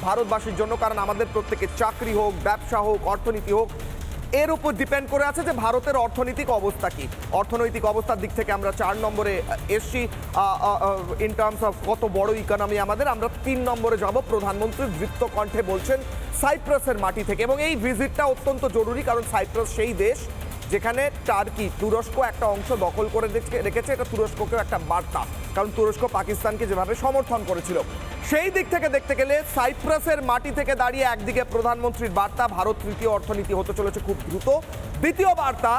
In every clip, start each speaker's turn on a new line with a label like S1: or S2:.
S1: ভারতবাসীর জন্য, কারণ আমাদের প্রত্যেকের চাকরি হোক, ব্যবসা হোক, অর্থনীতি হোক, এর উপর ডিপেন্ড করে আছে যে ভারতের অর্থনৈতিক অবস্থা কি। অর্থনৈতিক অবস্থার দিক থেকে আমরা 4 নম্বরে এসছি ইন টার্মস অফ কত বড় ইকোনমি আমাদের। আমরা 3 নম্বরে যাব। প্রধানমন্ত্রী দৃপ্ত কণ্ঠে বলছেন সাইপ্রাসের মাটি থেকে, এবং এই ভিজিটটা অত্যন্ত জরুরি, কারণ সাইপ্রাস সেই দেশ যেখানে টার্কি, তুরস্ক একটা অংশ দখল করে রেখেছে। এটা তুরস্ককেও একটা বার্তা, কারণ তুরস্ক পাকিস্তানকে যেভাবে সমর্থন করেছিল। সেই দিক থেকে দেখতে গেলে সাইপ্রাসের মাটি থেকে দাঁড়িয়ে একদিকে প্রধানমন্ত্রীর বার্তা, ভারত তৃতীয় অর্থনীতি হতে চলেছে খুব দ্রুত। দ্বিতীয় বার্তা,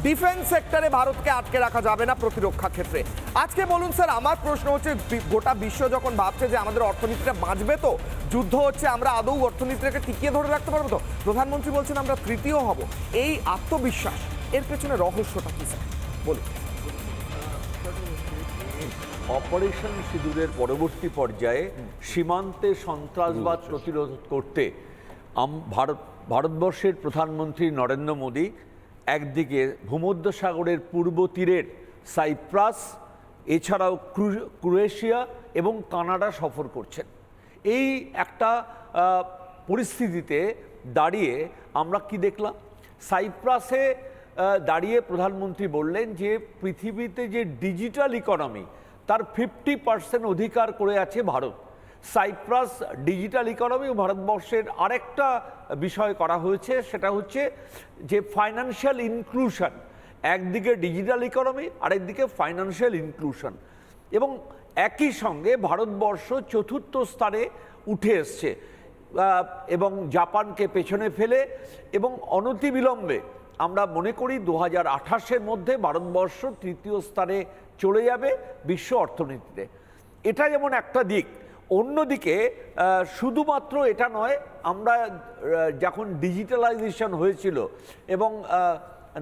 S1: ডিফেন্স সেক্টরে ভারতকে আটকে রাখা যাবে না প্রতিরক্ষা ক্ষেত্রে। আজকে বলুন স্যার, আমার প্রশ্ন হচ্ছে, গোটা বিশ্ব যখন ভাবছে যে আমাদের অর্থনীতিটা বাঁচবে, তো যুদ্ধ হচ্ছে, আমরা আদৌ অর্থনীতিটাকে টিকিয়ে ধরে রাখতে পারবো তো? প্রধানমন্ত্রী বলছেন আমরা তৃতীয় হব। এই আত্মবিশ্বাস, এর পেছনে রহস্যটা কি স্যার বলুন?
S2: অপারেশন সিঁদুরের পরবর্তী পর্যায়ে সীমান্তে সন্ত্রাসবাদ প্রতিরোধ করতে ভারতবর্ষের প্রধানমন্ত্রী নরেন্দ্র মোদী একদিকে ভূমধ্যসাগরের পূর্ব তীরের সাইপ্রাস, এছাড়াও ক্রোয়েশিয়া এবং কানাডা সফর করছেন। এই একটা পরিস্থিতিতে দাঁড়িয়ে আমরা কি দেখলাম? সাইপ্রাসে দাঁড়িয়ে প্রধানমন্ত্রী বললেন যে পৃথিবীতে যে ডিজিটাল ইকোনমি, তার 50% অধিকার করে আছে ভারত। সাইপ্রাস ডিজিটাল ইকোনমি ও ভারতবর্ষের আরেকটা বিষয় করা হয়েছে, সেটা হচ্ছে যে ফাইন্যান্সিয়াল ইনক্লুশন। একদিকে ডিজিটাল ইকোনমি, আরেকদিকে ফাইন্যান্সিয়াল ইনক্লুশন, এবং একই সঙ্গে ভারতবর্ষ চতুর্থ স্থানে উঠে এসছে এবং জাপানকে পেছনে ফেলে, এবং অনতিবিলম্বে আমরা মনে করি 2028-এর মধ্যে ভারতবর্ষ তৃতীয় স্থানে চলে যাবে বিশ্ব অর্থনীতিতে। এটা যেমন একটা দিক। অন্যদিকে শুধুমাত্র এটা নয়, আমরা যখন ডিজিটালাইজেশন হয়েছিল এবং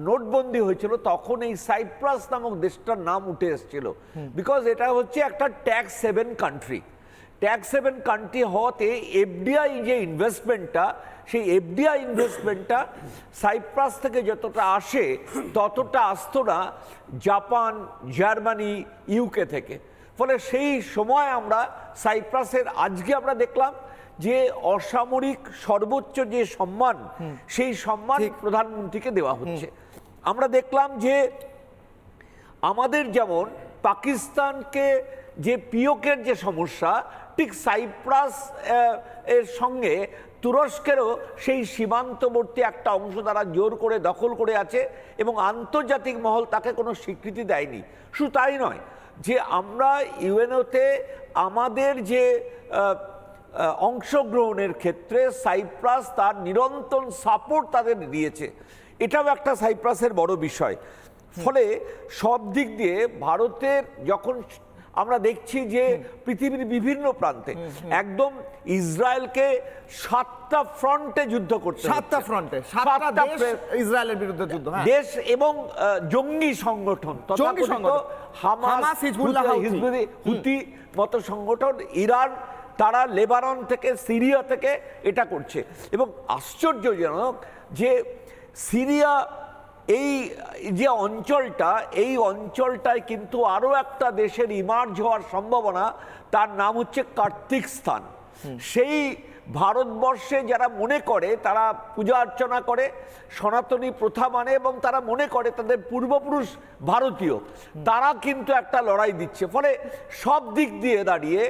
S2: নোটবন্দি হয়েছিল, তখন এই সাইপ্রাস নামক দেশটার নাম উঠে এসেছিল, বিকজ এটা হচ্ছে একটা tax haven country. Tax haven country হওয়াতে এফডিআই যে ইনভেস্টমেন্টটা, সেই এফডিআই ইনভেস্টমেন্টটা সাইপ্রাস থেকে যতটা আসে ততটা আসতো না জাপান, জার্মানি, ইউকে থেকে। ফলে সেই সময় আমরা সাইপ্রাসের, আজকে আমরা দেখলাম যে অসামরিক সর্বোচ্চ যে সম্মান, সেই সম্মান প্রধানমন্ত্রীকে দেওয়া হচ্ছে। আমরা দেখলাম যে আমাদের যেমন পাকিস্তানকে যে পিওকের যে সমস্যা, ঠিক সাইপ্রাস এর সঙ্গে তুরস্কেরও সেই সীমান্তবর্তী একটা অংশ তারা জোর করে দখল করে আছে, এবং আন্তর্জাতিক মহল তাকে কোনো স্বীকৃতি দেয়নি। শুধু তাই নয়, যে আমরা ইউএনওতে আমাদের যে অংশগ্রহণের ক্ষেত্রে সাইপ্রাস তার নিরন্তর সাপোর্ট তাদের দিয়েছে, এটাও একটা সাইপ্রাসের বড় বিষয়। ফলে সব দিক দিয়ে ভারতের, যখন আমরা দেখছি যে পৃথিবীর বিভিন্ন প্রান্তে একদম ইসরায়েলকে 7টা ফ্রন্টে যুদ্ধ করতে,
S1: 7টা ফ্রন্টে, 7টা দেশ ইসরায়েলের বিরুদ্ধে যুদ্ধ,
S2: দেশ এবং জঙ্গি সংগঠন, হামাস, হিজবুল্লাহ, হুতি মতো সংগঠন, ইরান, তারা লেবানন থেকে, সিরিয়া থেকে এটা করছে। এবং আশ্চর্যজনক যে সিরিয়া, এই যে অঞ্চলটা, এই অঞ্চলটায় কিন্তু আরও একটা দেশের ইমার্জ হওয়ার সম্ভাবনা, তার নাম হচ্ছে কার্তিকস্তান। সেই ভারতবর্ষে যারা মনে করে, তারা পূজা অর্চনা করে, সনাতনী প্রথা মানে, এবং তারা মনে করে তাদের পূর্বপুরুষ ভারতীয়, তারা কিন্তু একটা লড়াই দিচ্ছে। ফলে সব দিক দিয়ে দাঁড়িয়ে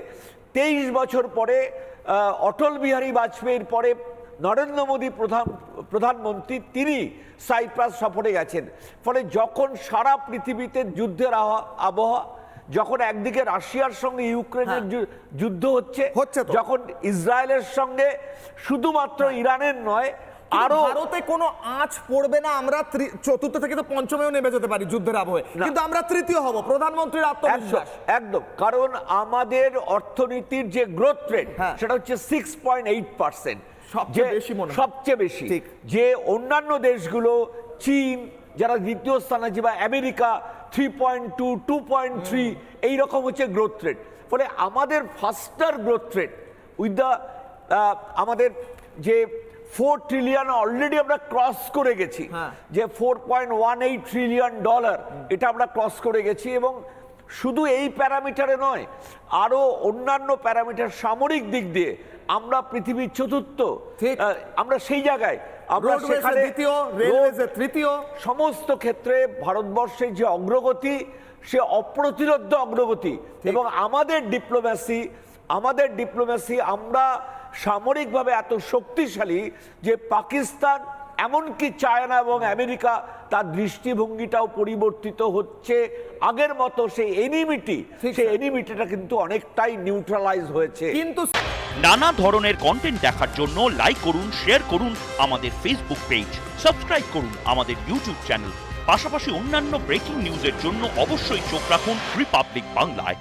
S2: 23 বছর পরে, অটল বিহারী বাজপেয়ীর পরে নরেন্দ্র মোদী প্রধানমন্ত্রী, তিনি সাইপ্রাস সফরে গেছেন। ফলে যখন সারা পৃথিবীতে যুদ্ধের আবহাওয়া, যখন একদিকে রাশিয়ার সঙ্গে ইউক্রেনের যুদ্ধ হচ্ছে, যখন ইসরায়েলের সঙ্গে শুধুমাত্র ইরানের নয়, আরো
S1: ভারতে কোনো আঁচ পড়বে না, আমরা চতুর্থ থেকে তো পঞ্চমেও নেমে যেতে পারি যুদ্ধের আবহে, কিন্তু আমরা তৃতীয় হব। প্রধানমন্ত্রীর আত্মবিশ্বাস
S2: একদম, কারণ আমাদের অর্থনীতির যে গ্রোথ রেট, সেটা হচ্ছে 6.8%, সবচেয়ে বেশি। যে অন্যান্য দেশগুলো, চীন যারা দ্বিতীয় স্থানে আছে, বা আমেরিকা 3.2, 2.3, এইরকম হচ্ছে গ্রোথ রেট। ফলে আমাদের ফাস্টার গ্রোথ রেট উইথ দ্য, আমাদের যে 4 ট্রিলিয়ন অলরেডি আমরা ক্রস করে গেছি, যে $4.18 ট্রিলিয়ন, এটা আমরা ক্রস করে গেছি, এবং শুধু এই প্যারামিটারে নয়, আরো অন্যান্য প্যারামিটার সামরিক দিক দিয়ে আমরা পৃথিবীর চতুর্থ,
S1: ঠিক।
S2: আমরা সেই জায়গায় আমরা
S1: রোডওয়েজে
S2: সেখানে
S1: দ্বিতীয়, রেলওয়েজে তৃতীয়।
S2: সমস্ত ক্ষেত্রে ভারতবর্ষের যে অগ্রগতি, সে অপ্রতিরোধ্য অগ্রগতি। এবং আমাদের ডিপ্লোম্যাসি আমরা সামরিকভাবে এত শক্তিশালী যে পাকিস্তান, এমনকি চায়না এবং আমেরিকা, তার দৃষ্টিভঙ্গিটাও পরিবর্তিত হচ্ছে। আগের মতো সেই এনিমিটিটা কিন্তু অনেকটাই নিউট্রালাইজ হয়েছে।
S1: কিন্তু
S3: নানা ধরনের কন্টেন্ট দেখার জন্য লাইক করুন, শেয়ার করুন আমাদের ফেসবুক পেজ, সাবস্ক্রাইব করুন আমাদের ইউটিউব চ্যানেল। পাশাপাশি অন্যান্য ব্রেকিং নিউজের জন্য অবশ্যই চোখ রাখুন রিপাবলিক বাংলায়।